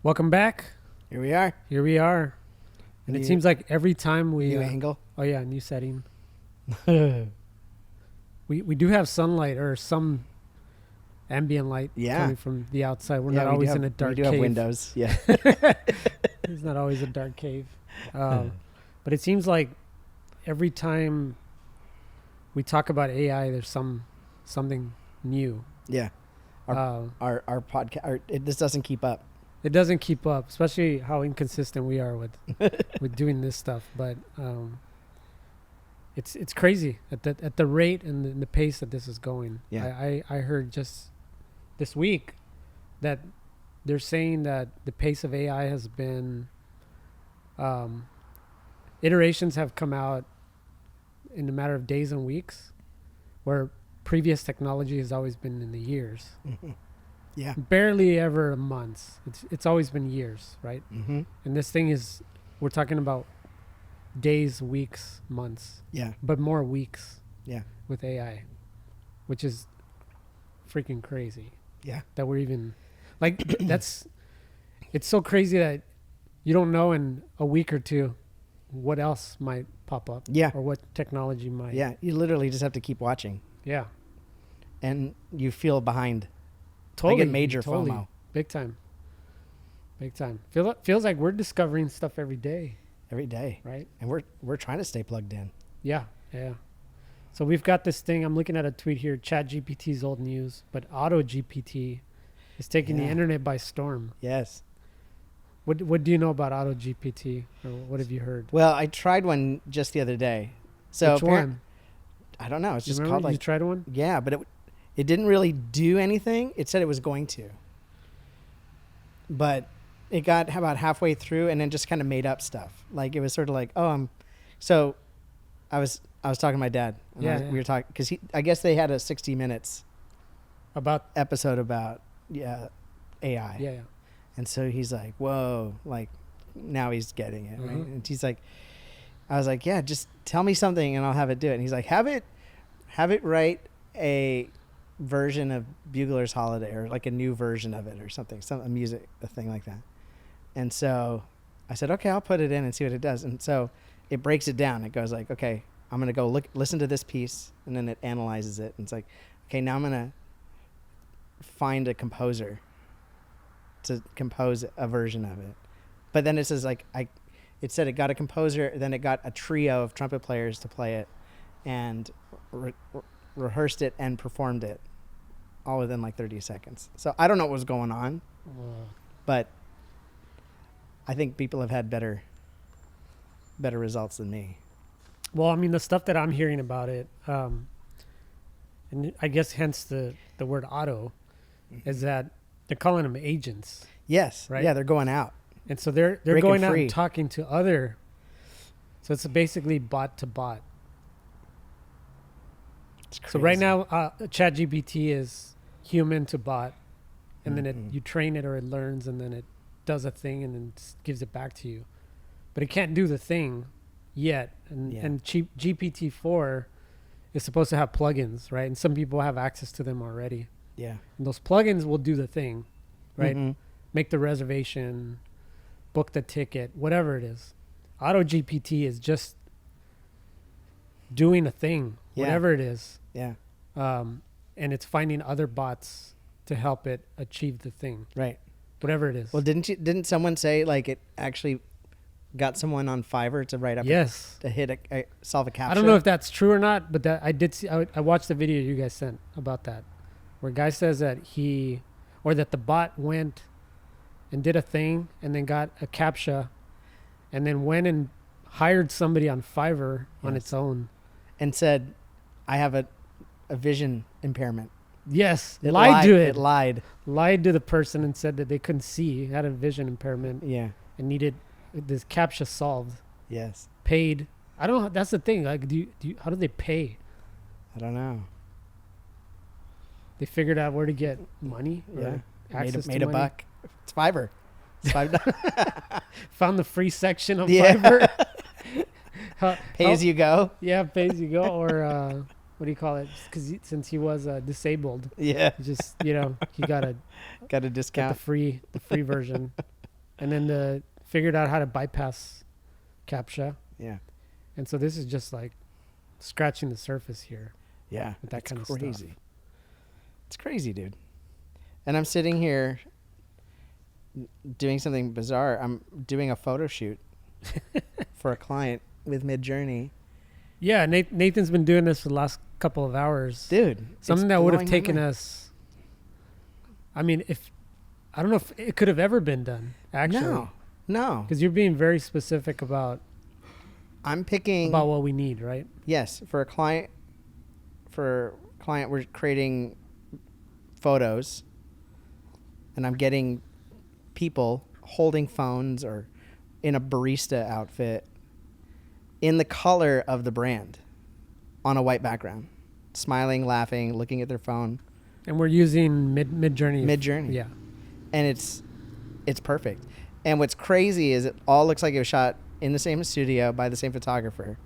Welcome back. Here we are. Here we are. And it seems like every time we... New angle. Oh, yeah, new setting. We do have sunlight or some ambient light coming from the outside. We're not always in a dark cave. We do have windows, yeah. It's not always a dark cave. But it seems like every time we talk about AI, there's something new. Yeah. Our podcast, this doesn't keep up. It doesn't keep up, especially how inconsistent we are with doing this stuff. But it's crazy at the rate and the pace that this is going. Yeah. I heard just this week that they're saying that the pace of AI has been iterations have come out in a matter of days and weeks, where previous technology has always been in the years. Mm-hmm. Yeah. Barely ever months. It's always been years, right? Mm-hmm. And this thing we're talking about days, weeks, months. Yeah. But more weeks. Yeah. With AI, which is freaking crazy. Yeah. That we're even like it's so crazy that you don't know in a week or two what else might pop up. Yeah. Or what technology might. Yeah. You literally just have to keep watching. Yeah. And you feel behind. Totally. I get major FOMO. Big time. Big time. Feels like we're discovering stuff every day. Every day. Right? And we're trying to stay plugged in. Yeah. Yeah. So we've got this thing. I'm looking at a tweet here. ChatGPT's old news, but AutoGPT is taking the internet by storm. Yes. What do you know about AutoGPT? Or what have you heard? Well, I tried one just the other day. So which one? I don't know. It's just remember? called You tried one? Yeah, but it didn't really do anything. It said it was going to. But it got about halfway through and then just kind of made up stuff. Like it was sort of like, so I was talking to my dad. And we were talking because I guess they had a 60 minutes episode about AI. Yeah. And so he's like, whoa, like now he's getting it. Right? And he's like, I was like, yeah, just tell me something and I'll have it do it. And he's like, have it write a version of Bugler's Holiday or like a new version of it or something, a thing like that. And so I said, okay, I'll put it in and see what it does. And so it breaks it down. It goes like, okay, I'm going to go listen to this piece, and then it analyzes it. And it's like, okay, now I'm going to find a composer to compose a version of it. But then it says like, it said it got a composer, then it got a trio of trumpet players to play it and rehearsed it and performed it all within like 30 seconds. So I don't know what was going on, but I think people have had better results than me. Well, I mean, the stuff that I'm hearing about it, and I guess hence the word auto, is that they're calling them agents. Yes. Right? Yeah, they're going out. And so they're going out and talking to other. So it's basically bot to bot. So right now, ChatGPT is human to bot, and then you train it or it learns, and then it does a thing and then gives it back to you. But it can't do the thing yet. And GPT-4 is supposed to have plugins, right? And some people have access to them already. Yeah. And those plugins will do the thing, right? Mm-hmm. Make the reservation, book the ticket, whatever it is. AutoGPT is just doing a thing, whatever it is. Yeah. And it's finding other bots to help it achieve the thing. Right. Whatever it is. Well, didn't someone say like it actually got someone on Fiverr to write up to hit solve a captcha? I don't know if that's true or not, but that I did see. I watched the video you guys sent about that, where a guy says that the bot went and did a thing and then got a captcha and then went and hired somebody on Fiverr on its own and said, I have a vision impairment. Yes. It lied to it. It lied to the person and said that they couldn't see, had a vision impairment. Yeah. And needed this captcha solved. Yes. Paid. I don't know. That's the thing. Like, how do they pay? I don't know. They figured out where to get money. Yeah. Access made to a money. buck. It's Fiverr. It's $5. Found the free section of Fiverr. Pay as you go. Yeah, pay as you go, or what do you call it? Because since he was disabled, yeah, he just he got a discount, the free version. and then figured out how to bypass CAPTCHA. Yeah. And so this is just like scratching the surface here. Yeah. With that It's kind of crazy. stuff. It's crazy, dude. And I'm sitting here doing something bizarre. I'm doing a photo shoot for a client with Midjourney. Yeah, Nathan's been doing this for the last couple of hours. Dude. Something that would have taken us, I mean, I don't know if it could have ever been done, actually. No. Because you're being very specific about I'm picking about what we need, right? Yes, for a client we're creating photos, and I'm getting people holding phones or in a barista outfit in the color of the brand on a white background, smiling, laughing, looking at their phone. And we're using Midjourney. Midjourney. Yeah. And it's perfect. And what's crazy is it all looks like it was shot in the same studio by the same photographer.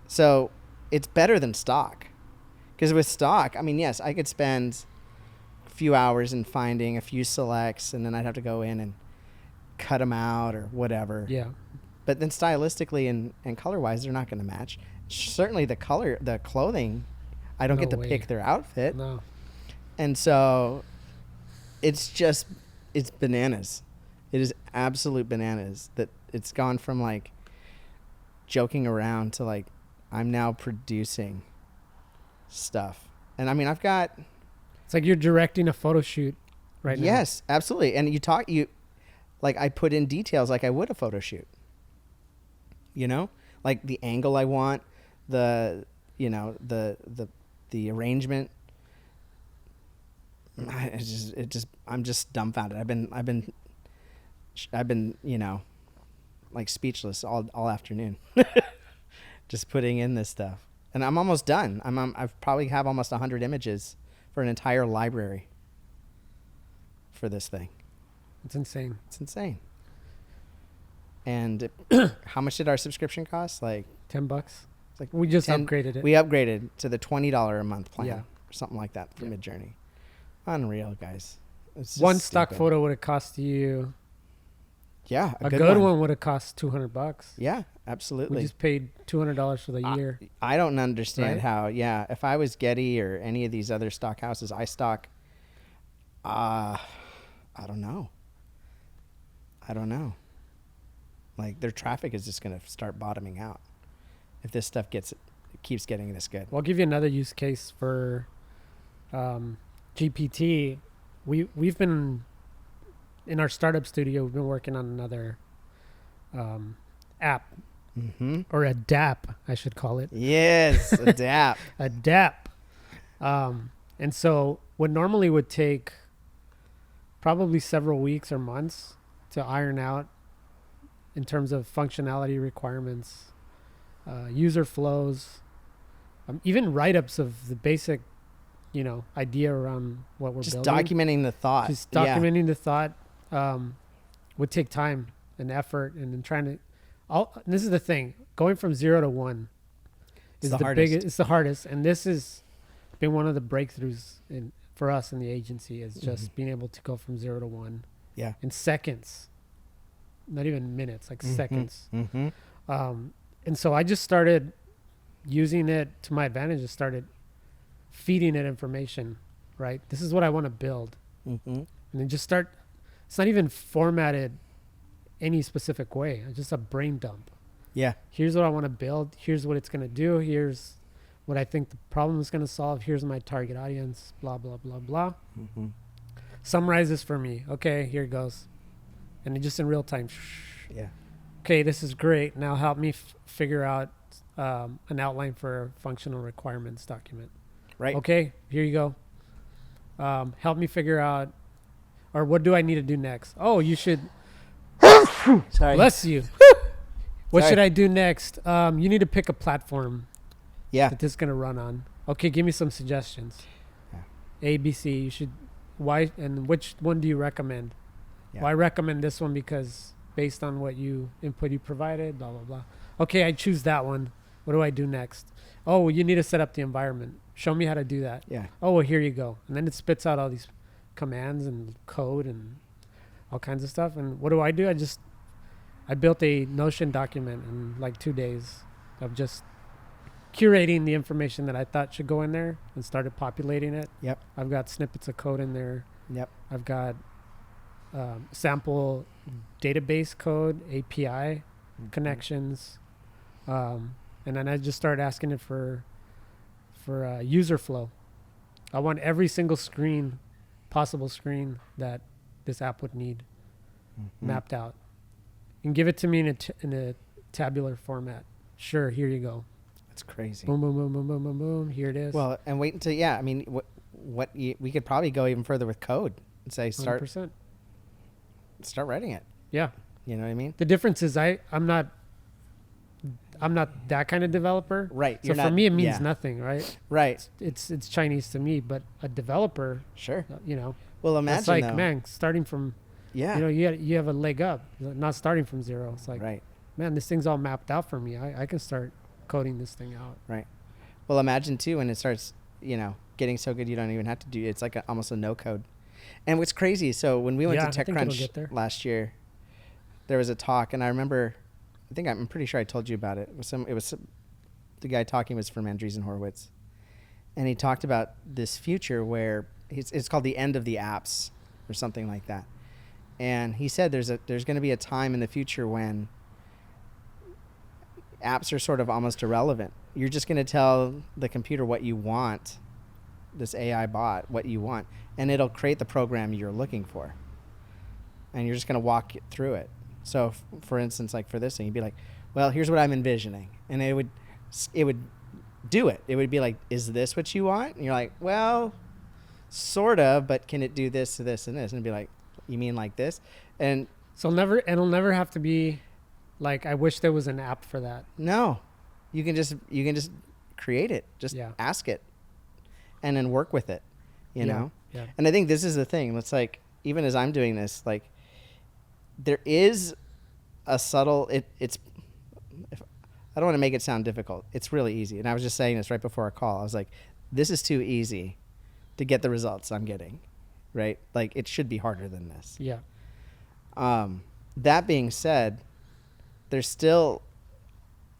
So it's better than stock. Because with stock, I mean, yes, I could spend a few hours in finding a few selects, and then I'd have to go in and cut them out or whatever. Yeah. But then stylistically and color-wise, they're not going to match. Certainly the clothing, I don't No get to way. pick their outfit. No. And so it's bananas. It is absolute bananas that it's gone from like joking around to like I'm now producing stuff. And I mean, I've got... It's like you're directing a photo shoot right now. Yes, absolutely. And like I put in details like I would a photo shoot. You know? Like the angle I want, the arrangement. I'm just dumbfounded. I've been, like speechless all afternoon, just putting in this stuff. And I'm almost done. I've probably have almost 100 images for an entire library for this thing. It's insane. It's insane. And how much did our subscription cost? Like $10. it's like We just 10 upgraded it. We upgraded to the $20 a month plan, Yeah. or something like that for Yeah. Midjourney. Unreal, guys. It's just One stock stupid. photo would have cost you Yeah, a good one would have cost $200. Yeah, absolutely. We just paid $200 for the year. I don't understand Right? how. Yeah, if I was Getty or any of these other stock houses, I stock. I don't know. Like their traffic is just going to start bottoming out if this stuff keeps getting this good. Well, I'll give you another use case for GPT. We've been in our startup studio. We've been working on another app Mm-hmm. or a DApp, I should call it. Yes, adapt. A DApp. And so what normally would take probably several weeks or months to iron out in terms of functionality requirements, user flows, even write-ups of the basic, idea around what we're Just building. documenting the thought. Just documenting the thought would take time and effort, and then trying to. This is the thing: going from 0 to 1 It's is the the hardest. biggest. It's the hardest, and this has been one of the breakthroughs for us in the agency. Is just being able to go from 0 to 1 Yeah. in seconds, not even minutes, like seconds. Mm-hmm. And so I just started using it to my advantage. And started feeding it information. Right, this is what I want to build. Mm-hmm. And then just start. It's not even formatted any specific way. It's just a brain dump. Yeah. Here's what I want to build. Here's what it's going to do. Here's what I think the problem is going to solve. Here's my target audience. Blah, blah, blah, blah. Mm-hmm. Summarize this for me. Okay, here it goes. And it just in real time. Yeah. Okay, this is great. Now help me figure out an outline for a functional requirements document. Right. Okay, here you go. Help me figure out, or what do I need to do next? Oh, you should. Sorry. Bless you. What Sorry. should I do next? You need to pick a platform Yeah. that this is going to run on. Okay, give me some suggestions. Yeah. A, B, C. You should. Why and which one do you recommend? Yeah. Well, I recommend this one because based on what input you provided, blah blah blah. Okay, I choose that one. What do I do next? Oh, well, you need to set up the environment. Show me how to do that. Yeah. Oh, well, here you go. And then it spits out all these commands and code and all kinds of stuff. And what do? I built a Notion document in like 2 days of just curating the information that I thought should go in there and started populating it. Yep. I've got snippets of code in there. Yep. I've got sample database code, API connections. And then I just started asking it for user flow. I want every single possible screen that this app would need mapped out. And give it to me in a tabular format. Sure, here you go. That's crazy. Boom, boom, boom, boom, boom, boom, boom. Here it is. Well, and wait until, I mean, we could probably go even further with code and say, start 100%. writing it. Yeah. You know what I mean? The difference is I'm not that kind of developer. Right. So for me, it means nothing, right? Right. It's Chinese to me, but a developer, Sure. Well, imagine it's like, though, man, starting from, you have a leg up, not starting from zero. It's like, right. man, this thing's all mapped out for me. I can start coding this thing out. Right. Well, imagine too when it starts, getting so good you don't even have to do. It's like almost a no code. And what's crazy? So when we went to TechCrunch last year, there was a talk, and I remember, I'm pretty sure I told you about it. The guy talking was from Andreessen Horowitz, and he talked about this future where it's called the end of the apps or something like that. And he said there's going to be a time in the future when apps are sort of almost irrelevant. You're just going to tell the computer what you want, this AI bot, what you want, and it'll create the program you're looking for. And you're just going to walk through it. So, for instance, like for this thing, you'd be like, well, here's what I'm envisioning. And it would do it. It would be like, is this what you want? And you're like, well, sort of, but can it do this, this, and this? And it'd be like, you mean like this? And so it'll never have to be like, I wish there was an app for that. No, you can just create it. Just ask it and then work with it, you know? Yeah. And I think this is the thing. It's like, even as I'm doing this, like there is a subtle, I don't want to make it sound difficult. It's really easy. And I was just saying this right before our call. I was like, this is too easy to get the results I'm getting, right? Like it should be harder than this. Yeah. That being said, there's still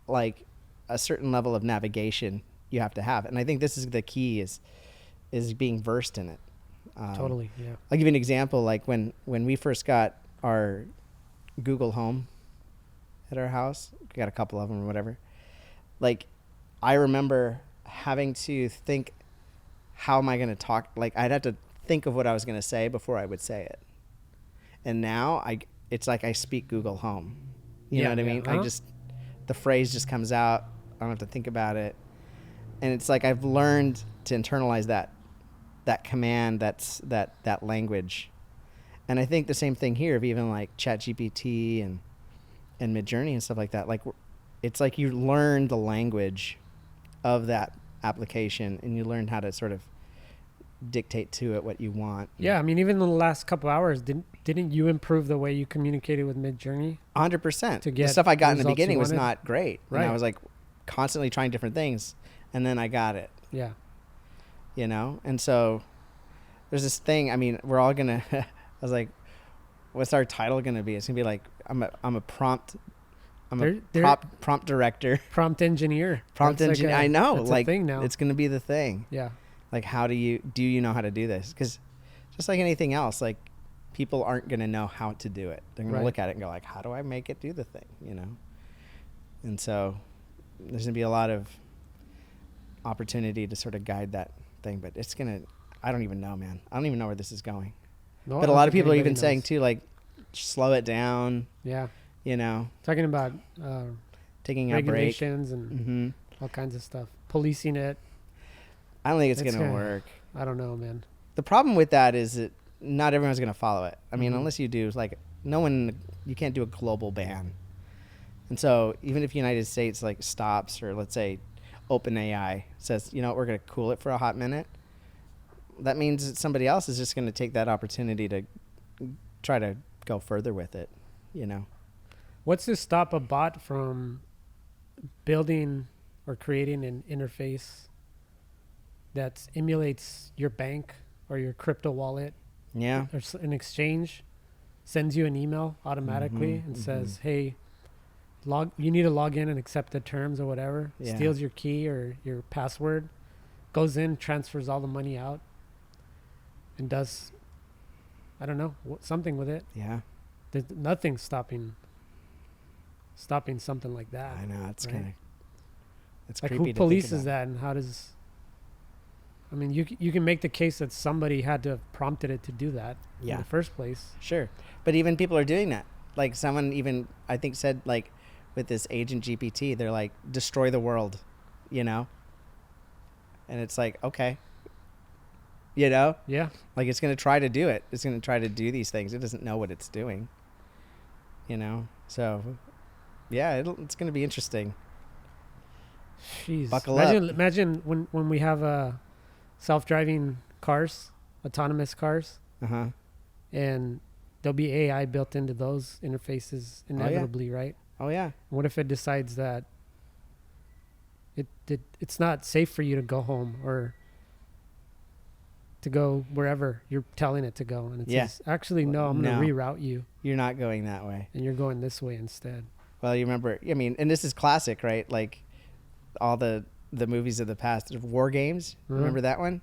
like a certain level of navigation you have to have. And I think this is the key is being versed in it. Totally. Yeah. I'll give you an example. Like when we first got our Google Home at our house, we got a couple of them or whatever. Like I remember having to think, how am I going to talk? Like I'd have to think of what I was going to say before I would say it. And now it's like I speak Google Home. You know what I mean? Uh-huh. The phrase just comes out. I don't have to think about it. And it's like I've learned to internalize that command, that language. And I think the same thing here of even like ChatGPT and Midjourney and stuff like that. Like it's like you learn the language of that application and you learn how to sort of dictate to it what you want. Yeah, I mean, even in the last couple hours, didn't you improve the way you communicated with Midjourney? 100%. To get the stuff I got in the results beginning you was wanted? not great. Right. And I was like constantly trying different things, and then I got it. Yeah. And so there's this thing. I mean, we're all gonna. I was like, what's our title gonna be? It's gonna be like I'm a prompt. Prompt director. Prompt engineer. Prompt engineer. I know. That's like a thing now. It's gonna be the thing. Yeah. Like, do you know how to do this? Because just like anything else, like people aren't going to know how to do it. They're going to look at it and go like, how do I make it do the thing? And so there's going to be a lot of opportunity to sort of guide that thing, but I don't even know, man. I don't even know where this is going. No, but a lot of people are even saying too, like, slow it down. Yeah. Talking about taking a break. Regulations and all kinds of stuff. Policing it. I don't think it's going to work. I don't know, man. The problem with that is that not everyone's going to follow it. I mean, unless you do, like, you can't do a global ban. And so even if the United States, like, stops, or let's say OpenAI says, we're going to cool it for a hot minute, that means that somebody else is just going to take that opportunity to try to go further with it, What's to stop a bot from building or creating an interface that emulates your bank or your crypto wallet, Yeah. or an exchange, sends you an email automatically and says, "Hey, you need to log in and accept the terms or whatever." Yeah. Steals your key or your password, goes in, transfers all the money out, and does, I don't know, something with it. Yeah. There's nothing stopping something like that. I know, it's right? kind of, it's Like, creepy who to think polices about. that, and how does? I mean, you can make the case that somebody had to have prompted it to do that in the first place. Sure. But even people are doing that. Like, someone even, I think, said, like, with this agent GPT, they're like, destroy the world, you know? And it's like, okay. You know? Yeah. Like, it's going to try to do it. It's going to try to do these things. It doesn't know what it's doing, you know? So, yeah, it's going to be interesting. Jeez. Buckle up. Imagine when we have self-driving cars, autonomous cars, Uh-huh. and there'll be AI built into those interfaces inevitably, right? Oh, yeah. What if it decides that it's not safe for you to go home or to go wherever you're telling it to go, and it says, actually, no, I'm going to reroute you, You're not going that way. and you're going this way instead. Well, you remember, I mean, and this is classic, right? Like, all the movies of the past, War Games. Remember that one?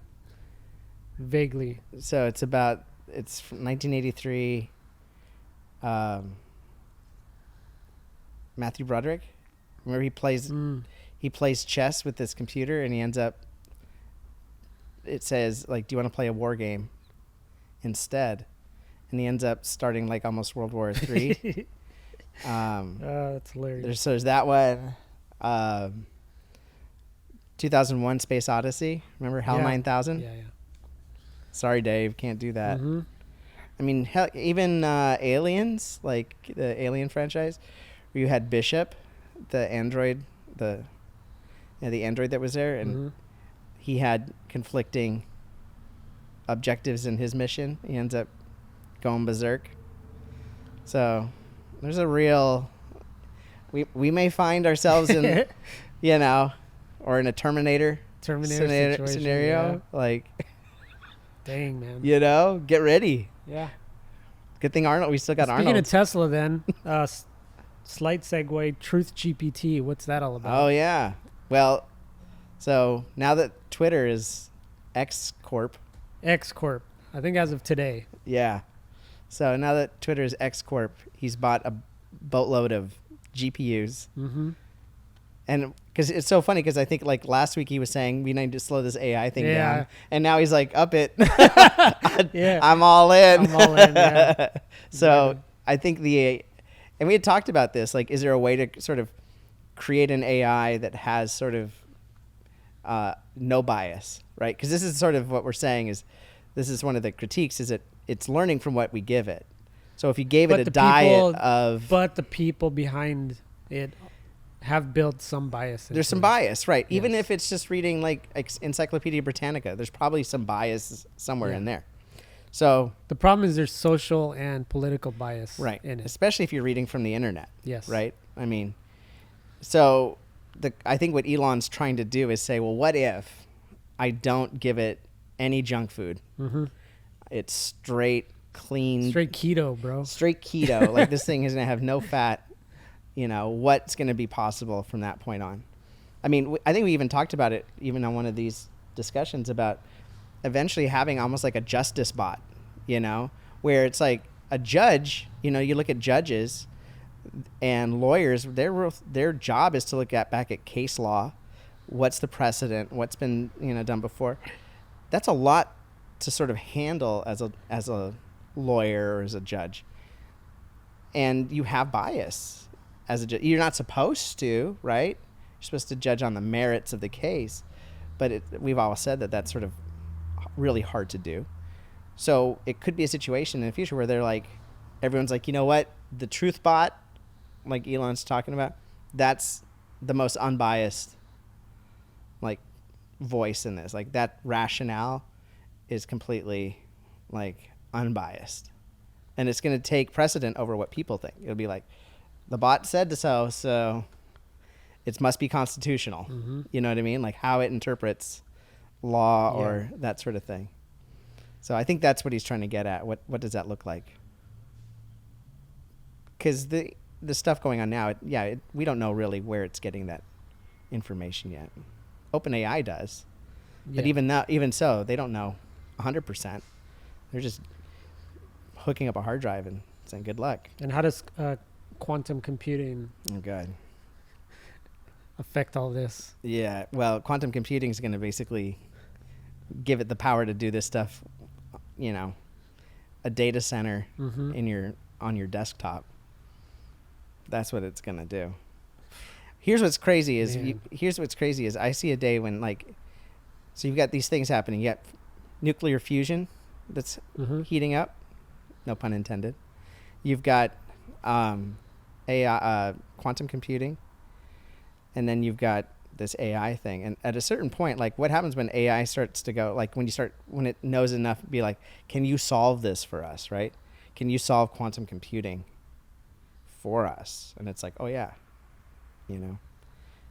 Vaguely. So it's from 1983. Matthew Broderick. Remember he plays chess with this computer, and he ends up, it says, like, do you want to play a war game instead? And he ends up starting, like, almost World War III. That's hilarious. There's that one. 2001 Space Odyssey. Remember HAL 9000? Yeah. Sorry, Dave, can't do that. Mm-hmm. I mean, hell, even Aliens, like the Alien franchise, where you had Bishop, the android, the android that was there, and he had conflicting objectives in his mission. He ends up going berserk. So there's a real, we may find ourselves in, you know, or in a Terminator scenario. Like, dang, man. You know, get ready. Yeah. Good thing we still got Arnold. Speaking of Tesla, then, slight segue, TruthGPT. What's that all about? Oh, yeah. Well, so now that Twitter is X Corp. X Corp. I think as of today. Yeah. So now that Twitter is X Corp, he's bought a boatload of GPUs. Mm-hmm. And because it's so funny, because I think, like, last week he was saying we need to slow this AI thing down, and now he's like, up it. Yeah, I'm all in. Yeah. So I think and we had talked about this, like, is there a way to sort of create an AI that has sort of no bias, right? Because this is sort of what we're saying is, this is one of the critiques, is that it's learning from what we give it. So if you gave it a diet of... But the people behind it have built some bias. There's some bias, right? Yes. Even if it's just reading, like, Encyclopedia Britannica, there's probably some bias somewhere in there. So the problem is there's social and political bias in it. Especially if you're reading from the internet. Yes. Right? I mean, so I think what Elon's trying to do is say, well, what if I don't give it any junk food? Mm-hmm. It's straight, clean. Straight keto, bro. Straight keto. Like, this thing is going to have no fat. You know, what's going to be possible from that point on? I mean, I think we even talked about it even on one of these discussions about eventually having almost like a justice bot, you know, where it's like a judge, you know, you look at judges and lawyers, their job is to look back at case law, what's the precedent, what's been, you know, done before. That's a lot to sort of handle as a lawyer or as a judge. And you have bias. As a judge, you're not supposed to, right? You're supposed to judge on the merits of the case, but we've all said that that's sort of really hard to do. So it could be a situation in the future where they're like, everyone's like, you know what, the truth bot, like Elon's talking about, that's the most unbiased, like, voice in this. Like, that rationale is completely, like, unbiased, and it's going to take precedent over what people think. It'll be like, the bot said so it must be constitutional. Mm-hmm. You know what I mean? Like, how it interprets law or that sort of thing. So I think that's what he's trying to get at. What does that look like? because the stuff going on now, we don't know really where it's getting that information yet. OpenAI does, but even so, they don't know 100%. They're just hooking up a hard drive and saying good luck. And how does quantum computing affect all this? Yeah, well, quantum computing is going to basically give it the power to do this stuff, you know, a data center on your desktop. That's what it's going to do. Here's what's crazy is I see a day when, like, so you've got these things happening. You got nuclear fusion that's heating up, no pun intended. You've got AI, quantum computing, and then you've got this AI thing. And at a certain point, like, what happens when AI starts to go, like, when it knows enough, be like, can you solve this for us, right? Can you solve quantum computing for us? And it's like, oh yeah, you know.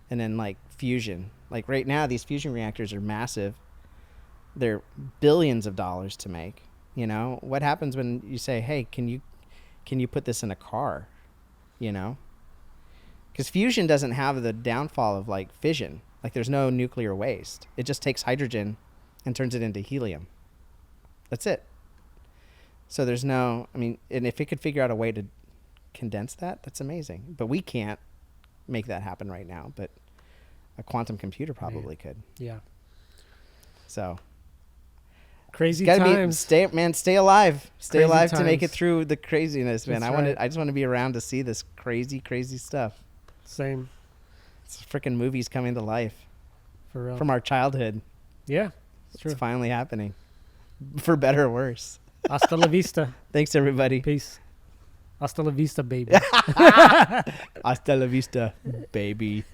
And then, like, fusion, like right now these fusion reactors are massive. They're billions of dollars to make. You know, what happens when you say, hey, can you put this in a car, you know? Because fusion doesn't have the downfall of, like, fission. Like, there's no nuclear waste. It just takes hydrogen and turns it into helium. That's it. So there's no, I mean, and if it could figure out a way to condense that, that's amazing. But we can't make that happen right now. But a quantum computer probably could. Yeah. So crazy times. Stay alive. Stay Crazy alive times. to make it through the craziness, man. That's I just want to be around to see this crazy stuff. Same. It's freaking movies coming to life For real. from our childhood. Yeah. It's true. It's finally happening, for better or worse. Hasta la vista. Thanks, everybody. Peace. Hasta la vista, baby. Hasta la vista, baby.